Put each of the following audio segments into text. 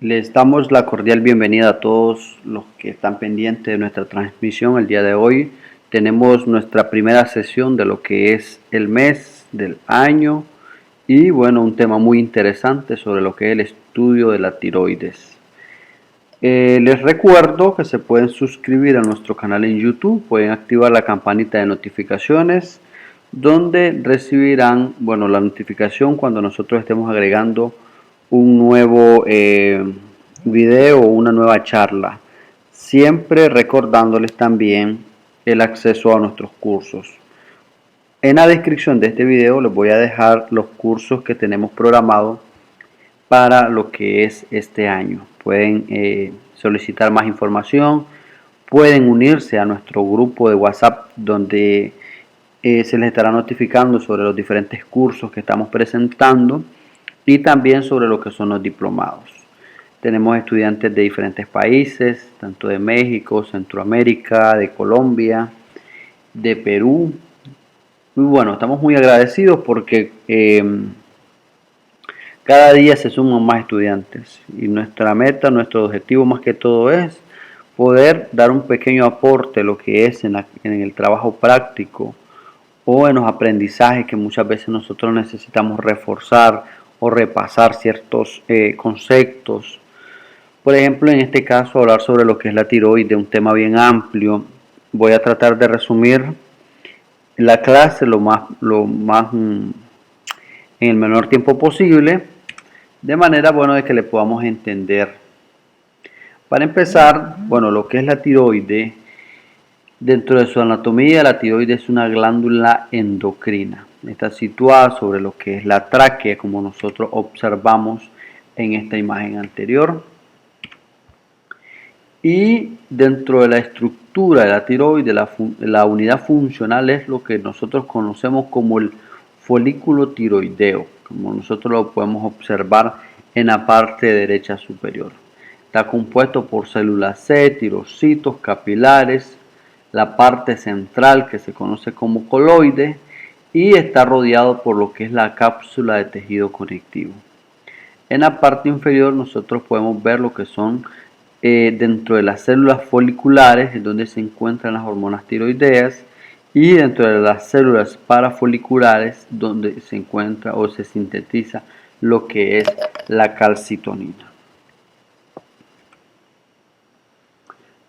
Les damos la cordial bienvenida a todos los que están pendientes de nuestra transmisión el día de hoy. Tenemos nuestra primera sesión de lo que es el mes del año y bueno, un tema muy interesante sobre lo que es el estudio de la tiroides. Les recuerdo que se pueden suscribir a nuestro canal en YouTube, pueden activar la campanita de notificaciones donde recibirán la notificación cuando nosotros estemos agregando un nuevo video o una nueva charla, siempre recordándoles también el acceso a nuestros cursos. En la descripción de este video les voy a dejar los cursos que tenemos programados para lo que es este año. Pueden solicitar más información, pueden unirse a nuestro grupo de WhatsApp donde se les estará notificando sobre los diferentes cursos que estamos presentando y también sobre lo que son los diplomados. Tenemos estudiantes de diferentes países, tanto de México, Centroamérica, de Colombia, de Perú. Y bueno, estamos muy agradecidos porque cada día se suman más estudiantes y nuestra meta, nuestro objetivo más que todo es poder dar un pequeño aporte lo que es en el trabajo práctico o en los aprendizajes que muchas veces nosotros necesitamos reforzar o repasar ciertos conceptos. Por ejemplo, en este caso hablar sobre lo que es la tiroides, un tema bien amplio. Voy a tratar de resumir la clase en el menor tiempo posible, de manera de que le podamos entender. Para empezar, lo que es la tiroides, dentro de su anatomía, la tiroides es una glándula endocrina. Está situada sobre lo que es la tráquea, como nosotros observamos en esta imagen anterior. Y dentro de la estructura de la tiroides, la unidad funcional es lo que nosotros conocemos como el folículo tiroideo, como nosotros lo podemos observar en la parte derecha superior. Está compuesto por células C, tirocitos, capilares, la parte central que se conoce como coloide y está rodeado por lo que es la cápsula de tejido conectivo. En la parte inferior nosotros podemos ver lo que son dentro de las células foliculares, en donde se encuentran las hormonas tiroideas, y dentro de las células parafoliculares, donde se encuentra o se sintetiza lo que es la calcitonina.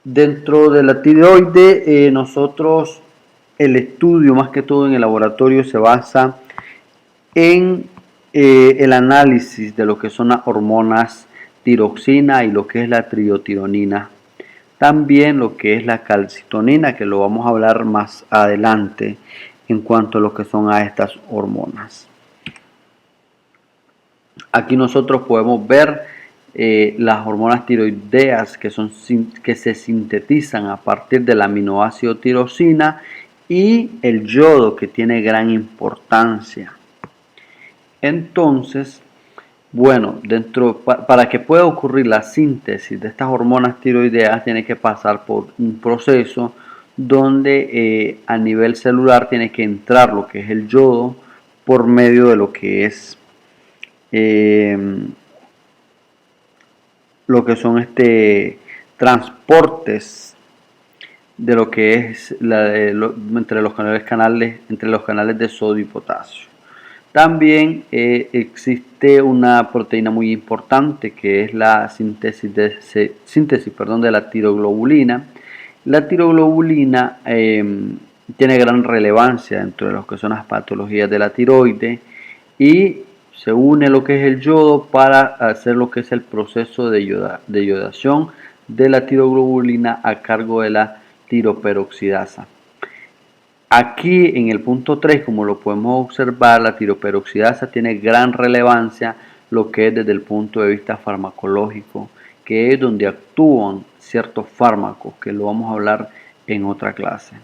Dentro de la tiroide, nosotros el estudio más que todo en el laboratorio se basa en el análisis de lo que son las hormonas tiroxina y lo que es la triotironina. También lo que es la calcitonina, que lo vamos a hablar más adelante en cuanto a lo que son a estas hormonas. Aquí nosotros podemos ver las hormonas tiroideas que se sintetizan a partir del aminoácido tirosina y el yodo, que tiene gran importancia. Entonces, para que pueda ocurrir la síntesis de estas hormonas tiroideas, tiene que pasar por un proceso donde a nivel celular tiene que entrar lo que es el yodo por medio de lo que es transportes de lo que es entre los canales de sodio y potasio. También existe una proteína muy importante que es la síntesis de la tiroglobulina. La tiroglobulina tiene gran relevancia dentro de lo que son las patologías de la tiroides y se une lo que es el yodo para hacer lo que es el proceso de iodación de la tiroglobulina a cargo de la tiroperoxidasa. Aquí en el punto 3, como lo podemos observar, la tiroperoxidasa tiene gran relevancia lo que es desde el punto de vista farmacológico, que es donde actúan ciertos fármacos, que lo vamos a hablar en otra clase.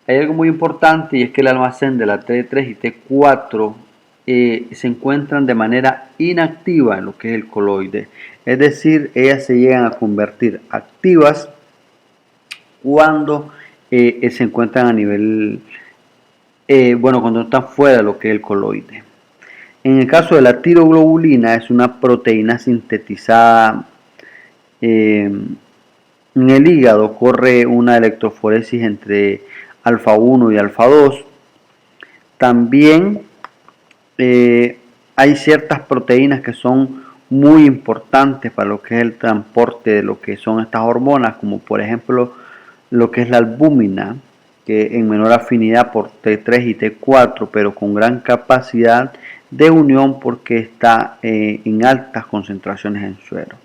Hay algo muy importante y es que el almacén de la T3 y T4 se encuentran de manera inactiva en lo que es el coloide. Es decir, ellas se llegan a convertir activas cuando se encuentran a nivel, cuando están fuera de lo que es el coloide. En el caso de la tiroglobulina, es una proteína sintetizada en el hígado. Ocurre una electroforesis entre alfa 1 y alfa 2. También hay ciertas proteínas que son muy importantes para lo que es el transporte de lo que son estas hormonas, como por ejemplo lo que es la albúmina, que en menor afinidad por T3 y T4, pero con gran capacidad de unión porque está en altas concentraciones en suero.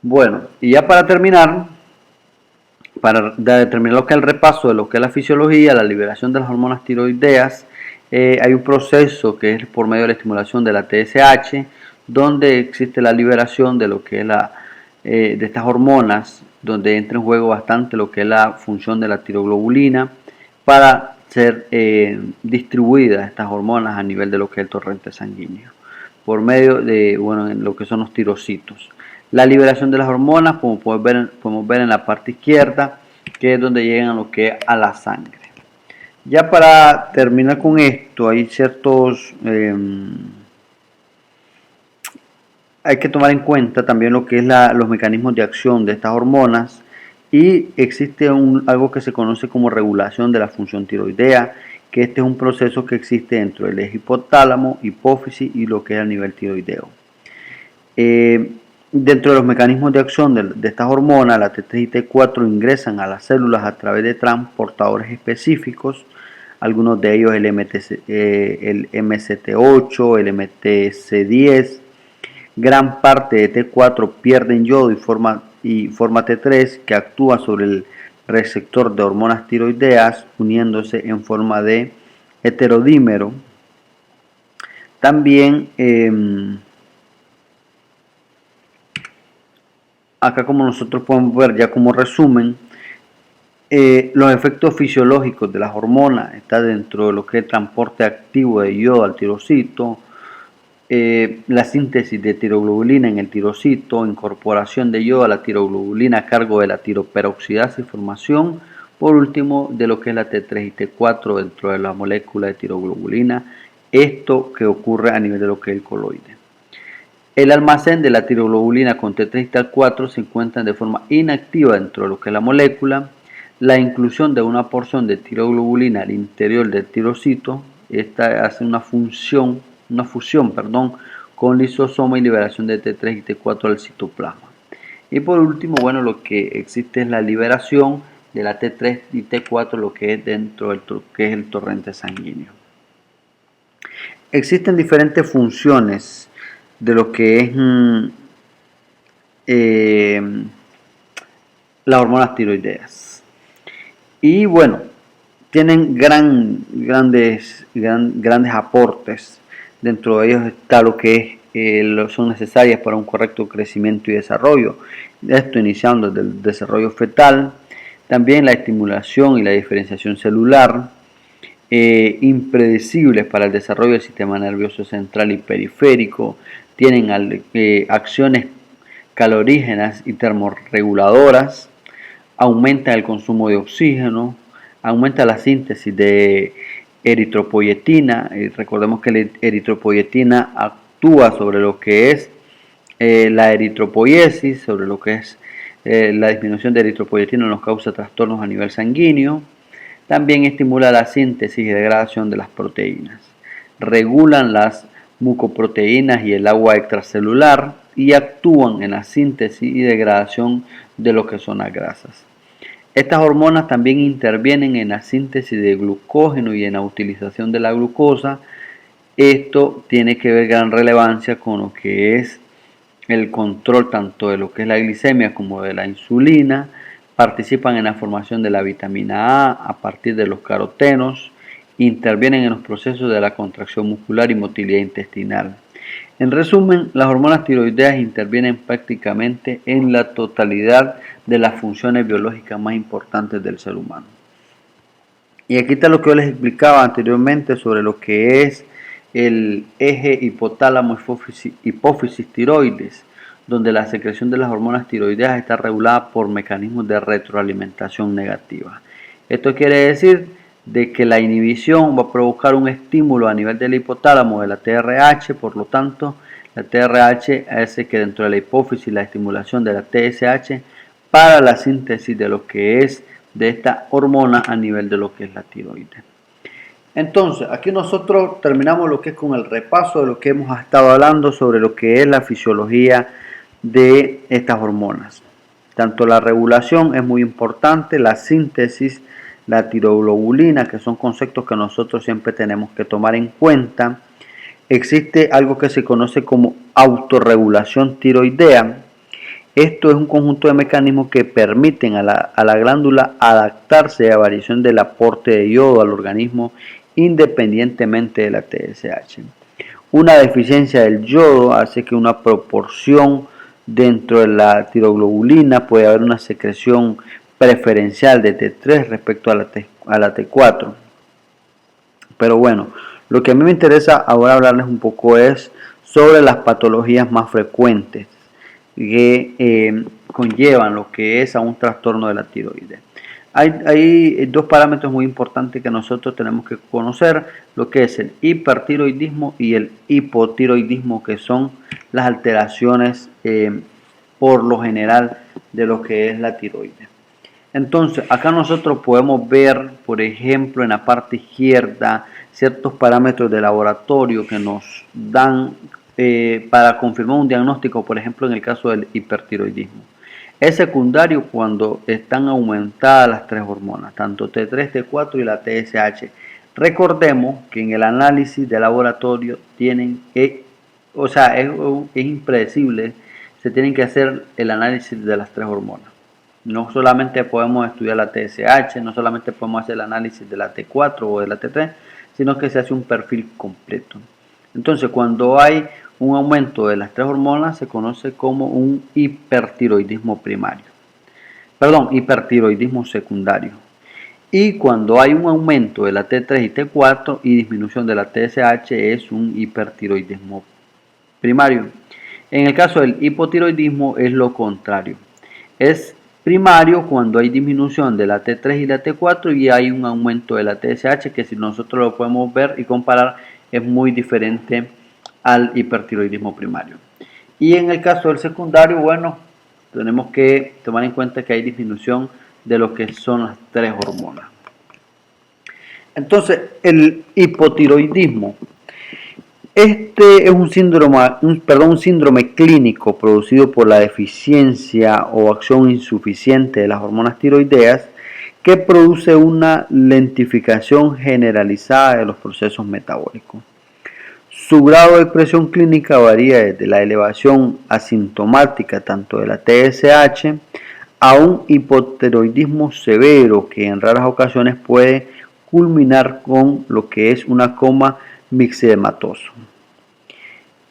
Bueno, y ya para terminar, para determinar lo que es el repaso de lo que es la fisiología, la liberación de las hormonas tiroideas, hay un proceso que es por medio de la estimulación de la TSH, donde existe la liberación de lo que es de estas hormonas, donde entra en juego bastante lo que es la función de la tiroglobulina para ser distribuidas estas hormonas a nivel de lo que es el torrente sanguíneo, por medio de en lo que son los tirocitos. La liberación de las hormonas, como podemos ver en la parte izquierda, que es donde llegan a lo que es a la sangre. Ya para terminar con esto, hay ciertos... hay que tomar en cuenta también lo que es los mecanismos de acción de estas hormonas, y existe algo que se conoce como regulación de la función tiroidea, que este es un proceso que existe dentro del eje hipotálamo, hipófisis y lo que es el nivel tiroideo. Dentro de los mecanismos de acción de estas hormonas, la T3 y T4 ingresan a las células a través de transportadores específicos, algunos de ellos el MCT8, el MTC10. Gran parte de T4 pierden yodo y forma T3, que actúa sobre el receptor de hormonas tiroideas, uniéndose en forma de heterodímero. También acá, como nosotros podemos ver ya como resumen, los efectos fisiológicos de las hormonas está dentro de lo que es el transporte activo de yodo al tirocito, la síntesis de tiroglobulina en el tirocito, incorporación de yodo a la tiroglobulina a cargo de la tiroperoxidasa y formación, por último, de lo que es la T3 y T4 dentro de la molécula de tiroglobulina, esto que ocurre a nivel de lo que es el coloide. El almacén de la tiroglobulina con T3 y T4 se encuentran de forma inactiva dentro de lo que es la molécula. La inclusión de una porción de tiroglobulina al interior del tirocito, esta hace una fusión con lisosoma y liberación de T3 y T4 al citoplasma. Y por último, lo que existe es la liberación de la T3 y T4, lo que es dentro del que es el torrente sanguíneo. Existen diferentes funciones de lo que es las hormonas tiroideas. Y tienen grandes aportes. Dentro de ellos está lo que son necesarias para un correcto crecimiento y desarrollo. Esto iniciando desde el desarrollo fetal. También la estimulación y la diferenciación celular. Impredecibles para el desarrollo del sistema nervioso central y periférico. Tienen acciones calorígenas y termorreguladoras. Aumenta el consumo de oxígeno, aumenta la síntesis de eritropoyetina. Recordemos que la eritropoyetina actúa sobre lo que es la eritropoiesis, sobre lo que es la disminución de eritropoyetina nos causa trastornos a nivel sanguíneo. También estimula la síntesis y degradación de las proteínas. Regulan las mucoproteínas y el agua extracelular y actúan en la síntesis y degradación de lo que son las grasas. Estas hormonas también intervienen en la síntesis de glucógeno y en la utilización de la glucosa. Esto tiene que ver gran relevancia con lo que es el control tanto de lo que es la glicemia como de la insulina. Participan en la formación de la vitamina A partir de los carotenos. Intervienen en los procesos de la contracción muscular y motilidad intestinal. En resumen, las hormonas tiroideas intervienen prácticamente en la totalidad de las funciones biológicas más importantes del ser humano. Y aquí está lo que yo les explicaba anteriormente sobre lo que es el eje hipotálamo hipófisis tiroides, donde la secreción de las hormonas tiroideas está regulada por mecanismos de retroalimentación negativa. Esto quiere decir de que la inhibición va a provocar un estímulo a nivel del hipotálamo de la TRH, por lo tanto, la TRH hace que dentro de la hipófisis la estimulación de la TSH para la síntesis de lo que es de esta hormona a nivel de lo que es la tiroides. Entonces, aquí nosotros terminamos lo que es con el repaso de lo que hemos estado hablando sobre lo que es la fisiología de estas hormonas. Tanto la regulación es muy importante, la síntesis, la tiroglobulina, que son conceptos que nosotros siempre tenemos que tomar en cuenta. Existe algo que se conoce como autorregulación tiroidea. Esto es un conjunto de mecanismos que permiten a la glándula adaptarse a la variación del aporte de yodo al organismo independientemente de la TSH. Una deficiencia del yodo hace que una proporción dentro de la tiroglobulina puede haber una secreción preferencial de T3 respecto a la T4. Pero bueno, lo que a mí me interesa ahora hablarles un poco es sobre las patologías más frecuentes que conllevan lo que es a un trastorno de la tiroides. Hay dos parámetros muy importantes que nosotros tenemos que conocer, lo que es el hipertiroidismo y el hipotiroidismo, que son las alteraciones por lo general de lo que es la tiroides. Entonces, acá nosotros podemos ver, por ejemplo, en la parte izquierda, ciertos parámetros de laboratorio que nos dan para confirmar un diagnóstico, por ejemplo, en el caso del hipertiroidismo. Es secundario cuando están aumentadas las tres hormonas, tanto T3, T4 y la TSH. Recordemos que en el análisis de laboratorio es impredecible, se tienen que hacer el análisis de las tres hormonas. No solamente podemos estudiar la TSH, no solamente podemos hacer el análisis de la T4 o de la T3, sino que se hace un perfil completo. Entonces, cuando hay un aumento de las tres hormonas, se conoce como un hipertiroidismo hipertiroidismo secundario. Y cuando hay un aumento de la T3 y T4 y disminución de la TSH, es un hipertiroidismo primario. En el caso del hipotiroidismo es lo contrario. Es primario cuando hay disminución de la T3 y la T4 y hay un aumento de la TSH, que si nosotros lo podemos ver y comparar es muy diferente al hipertiroidismo primario. Y en el caso del secundario, bueno, tenemos que tomar en cuenta que hay disminución de lo que son las tres hormonas. Entonces, el hipotiroidismo, este es un síndrome clínico producido por la deficiencia o acción insuficiente de las hormonas tiroideas que produce una lentificación generalizada de los procesos metabólicos. Su grado de expresión clínica varía desde la elevación asintomática tanto de la TSH a un hipotiroidismo severo que en raras ocasiones puede culminar con lo que es una coma mixedematoso.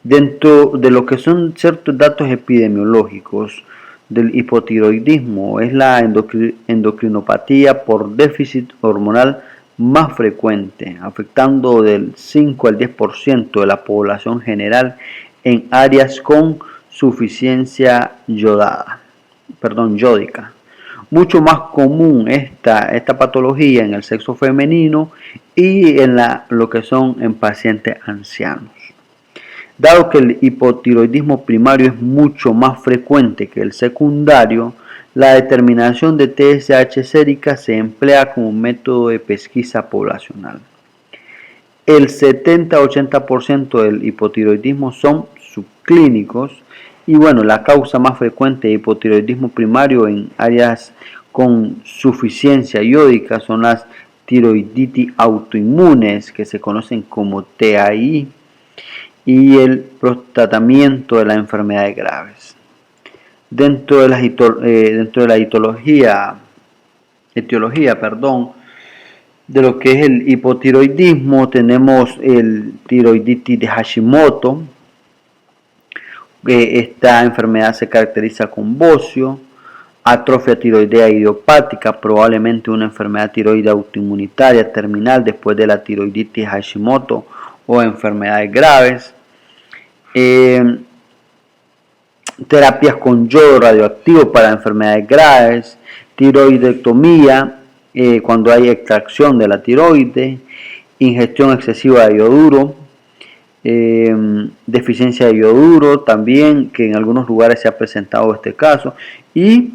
Dentro de lo que son ciertos datos epidemiológicos del hipotiroidismo es la endocrinopatía por déficit hormonal más frecuente, afectando del 5 al 10% de la población general en áreas con suficiencia yódica. Mucho más común esta patología en el sexo femenino y en lo que son en pacientes ancianos. Dado que el hipotiroidismo primario es mucho más frecuente que el secundario, la determinación de TSH sérica se emplea como método de pesquisa poblacional. El 70-80% del hipotiroidismo son subclínicos y bueno, la causa más frecuente de hipotiroidismo primario en áreas con suficiencia yódica son las tiroiditis autoinmunes, que se conocen como TAI, y el tratamiento de las enfermedades graves. Dentro de la etiología de lo que es el hipotiroidismo, tenemos el tiroiditis de Hashimoto. Esta enfermedad se caracteriza con bocio, atrofia tiroidea idiopática, probablemente una enfermedad tiroidea autoinmunitaria terminal después de la tiroiditis Hashimoto o enfermedades graves. Terapias con yodo radioactivo para enfermedades graves, tiroidectomía cuando hay extracción de la tiroides, ingestión excesiva de yoduro, deficiencia de yoduro también, que en algunos lugares se ha presentado este caso, y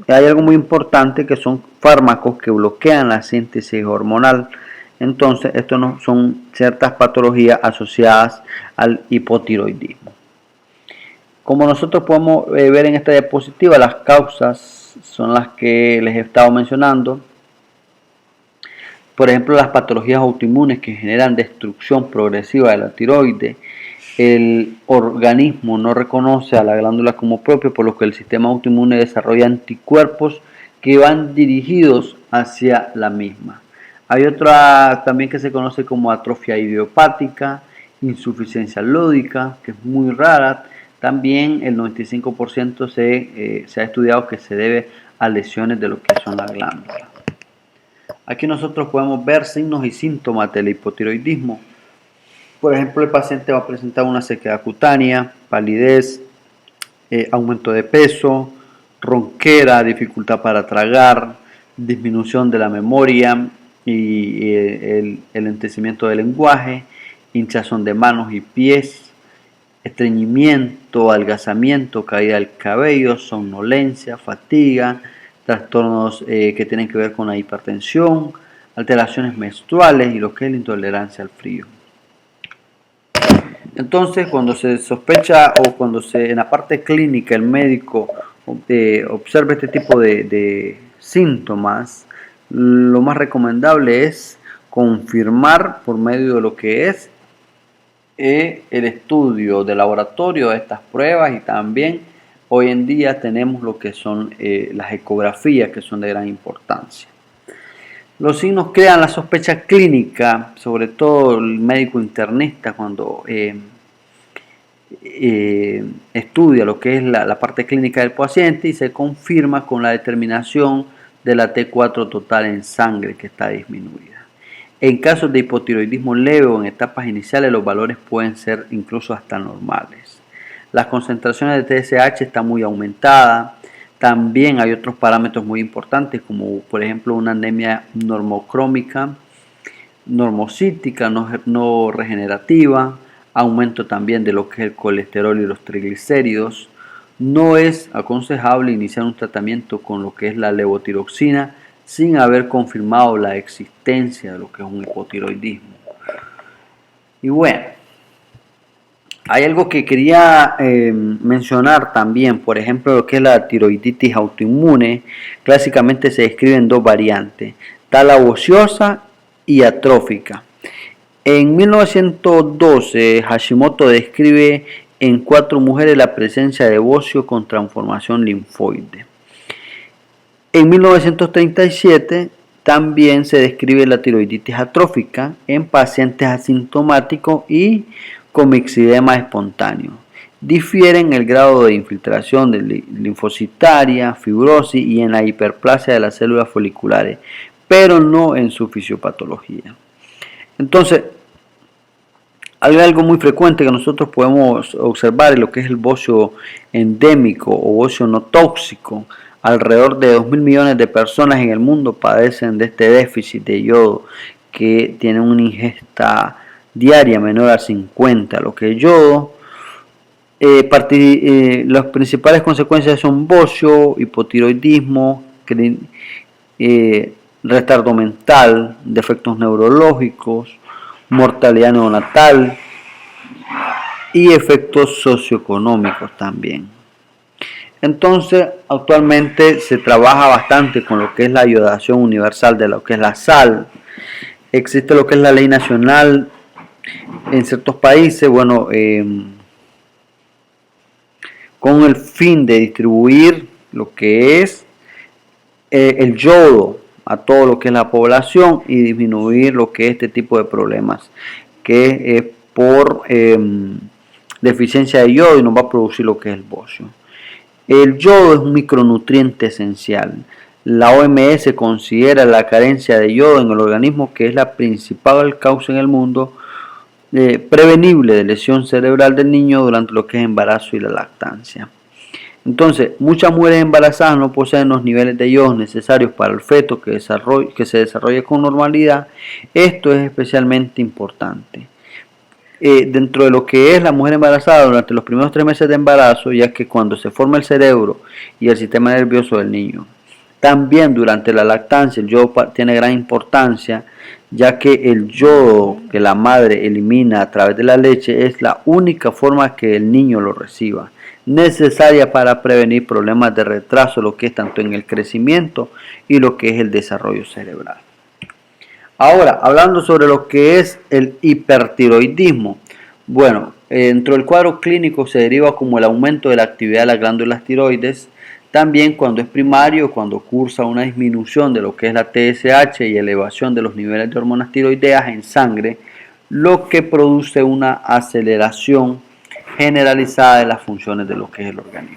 hay algo muy importante que son fármacos que bloquean la síntesis hormonal. Entonces, esto no son ciertas patologías asociadas al hipotiroidismo. Como nosotros podemos ver en esta diapositiva, las causas son las que les he estado mencionando. Por ejemplo, las patologías autoinmunes que generan destrucción progresiva de la tiroides. El organismo no reconoce a la glándula como propia, por lo que el sistema autoinmune desarrolla anticuerpos que van dirigidos hacia la misma. Hay otra también que se conoce como atrofia idiopática, insuficiencia lódica, que es muy rara. También el 95% se ha estudiado que se debe a lesiones de lo que son las glándulas. Aquí nosotros podemos ver signos y síntomas del hipotiroidismo. Por ejemplo, el paciente va a presentar una sequedad cutánea, palidez, aumento de peso, ronquera, dificultad para tragar, disminución de la memoria y el enlentecimiento del lenguaje, hinchazón de manos y pies, estreñimiento, adelgazamiento, caída del cabello, somnolencia, fatiga, trastornos que tienen que ver con la hipertensión, alteraciones menstruales y lo que es la intolerancia al frío. Entonces, cuando se sospecha o cuando en la parte clínica el médico observa este tipo de síntomas, lo más recomendable es confirmar por medio de lo que es el estudio de laboratorio de estas pruebas, y también hoy en día tenemos lo que son las ecografías, que son de gran importancia. Los signos crean la sospecha clínica, sobre todo el médico internista cuando estudia lo que es la parte clínica del paciente, y se confirma con la determinación de la T4 total en sangre, que está disminuida. En casos de hipotiroidismo leve o en etapas iniciales, los valores pueden ser incluso hasta normales. Las concentraciones de TSH están muy aumentadas. También hay otros parámetros muy importantes, como por ejemplo una anemia normocrómica, normocítica, no regenerativa, aumento también de lo que es el colesterol y los triglicéridos. No es aconsejable iniciar un tratamiento con lo que es la levotiroxina sin haber confirmado la existencia de lo que es un hipotiroidismo. Y bueno, hay algo que quería mencionar también, por ejemplo, lo que es la tiroiditis autoinmune. Clásicamente se describen dos variantes, talagociosa y atrófica. En 1912, Hashimoto describe en 4 mujeres la presencia de bocio con transformación linfoide. En 1937 también se describe la tiroiditis atrófica en pacientes asintomáticos y con mixedema espontáneo. Difieren el grado de infiltración de linfocitaria, fibrosis y en la hiperplasia de las células foliculares, pero no en su fisiopatología. Entonces, hay algo muy frecuente que nosotros podemos observar en lo que es el bocio endémico o bocio no tóxico. Alrededor de 2.000 millones de personas en el mundo padecen de este déficit de yodo, que tienen una ingesta diaria menor a 50, lo que es yodo. Las principales consecuencias son bocio, hipotiroidismo, retardo mental, defectos neurológicos, mortalidad neonatal y efectos socioeconómicos también. Entonces, actualmente se trabaja bastante con lo que es la iodación universal de lo que es la sal. Existe lo que es la ley nacional en ciertos países, bueno, con el fin de distribuir lo que es el yodo a todo lo que es la población y disminuir lo que es este tipo de problemas, que es por deficiencia de yodo y nos va a producir lo que es el bocio. El yodo es un micronutriente esencial. La OMS considera la carencia de yodo en el organismo que es la principal causa en el mundo prevenible de lesión cerebral del niño durante lo que es embarazo y la lactancia. Entonces, muchas mujeres embarazadas no poseen los niveles de iodos necesarios para el feto que se desarrolle con normalidad. Esto es especialmente importante dentro de lo que es la mujer embarazada durante los primeros 3 meses de embarazo, ya que cuando se forma el cerebro y el sistema nervioso del niño. También durante la lactancia el yodo tiene gran importancia, ya que el yodo que la madre elimina a través de la leche es la única forma que el niño lo reciba, necesaria para prevenir problemas de retraso, lo que es tanto en el crecimiento y lo que es el desarrollo cerebral. Ahora, hablando sobre lo que es el hipertiroidismo. Bueno, dentro del cuadro clínico se deriva como el aumento de la actividad de las glándulas tiroides, también cuando es primario, cuando cursa una disminución de lo que es la TSH y elevación de los niveles de hormonas tiroideas en sangre, lo que produce una aceleración generalizada de las funciones de lo que es el organismo.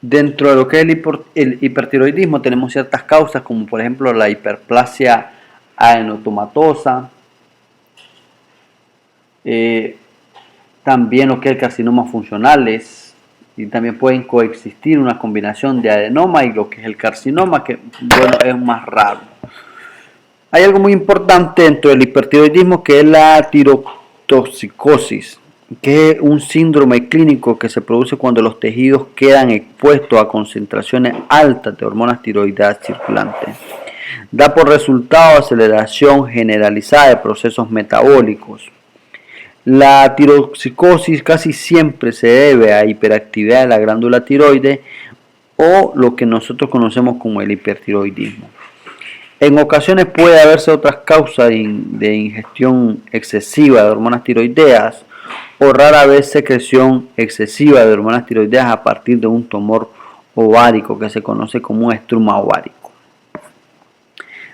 Dentro de lo que es el hipertiroidismo tenemos ciertas causas como por ejemplo la hiperplasia adenotomatosa, también lo que es el carcinoma funcionales, y también pueden coexistir una combinación de adenoma y lo que es el carcinoma, que bueno, es más raro. Hay algo muy importante dentro del hipertiroidismo que es la tirotoxicosis, que es un síndrome clínico que se produce cuando los tejidos quedan expuestos a concentraciones altas de hormonas tiroideas circulantes. Da por resultado aceleración generalizada de procesos metabólicos. La tiroxicosis casi siempre se debe a hiperactividad de la glándula tiroides o lo que nosotros conocemos como el hipertiroidismo. En ocasiones puede haberse otras causas de ingestión excesiva de hormonas tiroideas o rara vez secreción excesiva de hormonas tiroideas a partir de un tumor ovárico que se conoce como un estruma ovárico.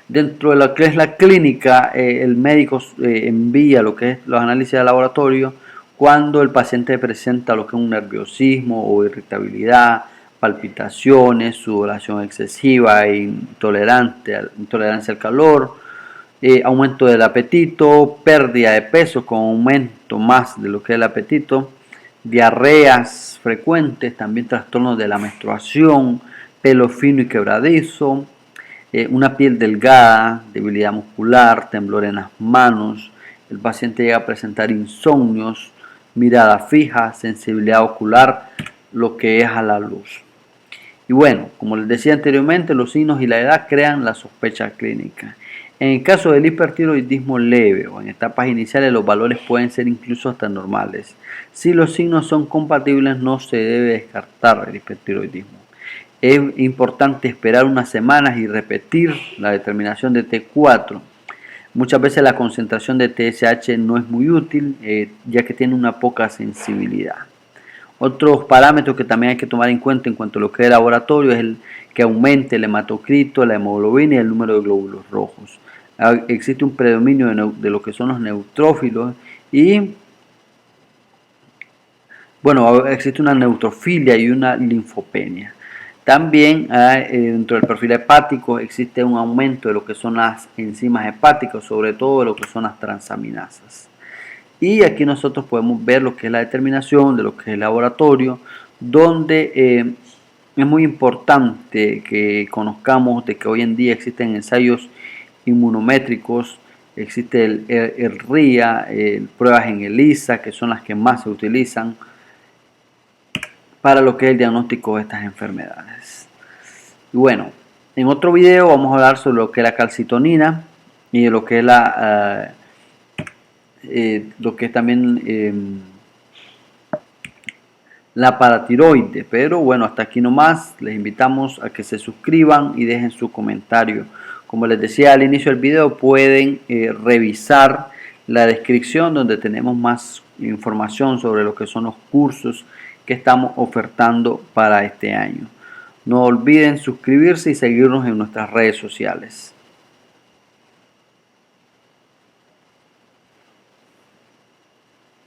Dentro de lo que es la clínica, el médico envía lo que es los análisis de laboratorio cuando el paciente presenta lo que es un nerviosismo o irritabilidad, palpitaciones, sudoración excesiva, intolerancia al calor, aumento del apetito, pérdida de peso con aumento más de lo que es el apetito, diarreas frecuentes, también trastornos de la menstruación, pelo fino y quebradizo, una piel delgada, debilidad muscular, temblor en las manos, el paciente llega a presentar insomnios, mirada fija, sensibilidad ocular, lo que es a la luz. Y bueno, como les decía anteriormente, los signos y la edad crean la sospecha clínica. En el caso del hipertiroidismo leve o en etapas iniciales, los valores pueden ser incluso hasta normales. Si los signos son compatibles, no se debe descartar el hipertiroidismo. Es importante esperar unas semanas y repetir la determinación de T4. Muchas veces la concentración de TSH no es muy útil, ya que tiene una poca sensibilidad. Otros parámetros que también hay que tomar en cuenta en cuanto a lo que es el laboratorio es el que aumente el hematocrito, la hemoglobina y el número de glóbulos rojos. Existe un predominio de lo que son los neutrófilos y bueno, existe una neutrofilia y una linfopenia. También dentro del perfil hepático existe un aumento de lo que son las enzimas hepáticas, sobre todo de lo que son las transaminasas. Y aquí nosotros podemos ver lo que es la determinación de lo que es el laboratorio, donde es muy importante que conozcamos de que hoy en día existen ensayos inmunométricos, existe el RIA, pruebas en ELISA, que son las que más se utilizan para lo que es el diagnóstico de estas enfermedades. Y bueno, en otro video vamos a hablar sobre lo que es la calcitonina y de lo que es lo que es también la paratiroide. Pero bueno, hasta aquí nomás. Les invitamos a que se suscriban y dejen su comentario. Como les decía al inicio del video, pueden revisar la descripción donde tenemos más información sobre lo que son los cursos que estamos ofertando para este año. No olviden suscribirse y seguirnos en nuestras redes sociales.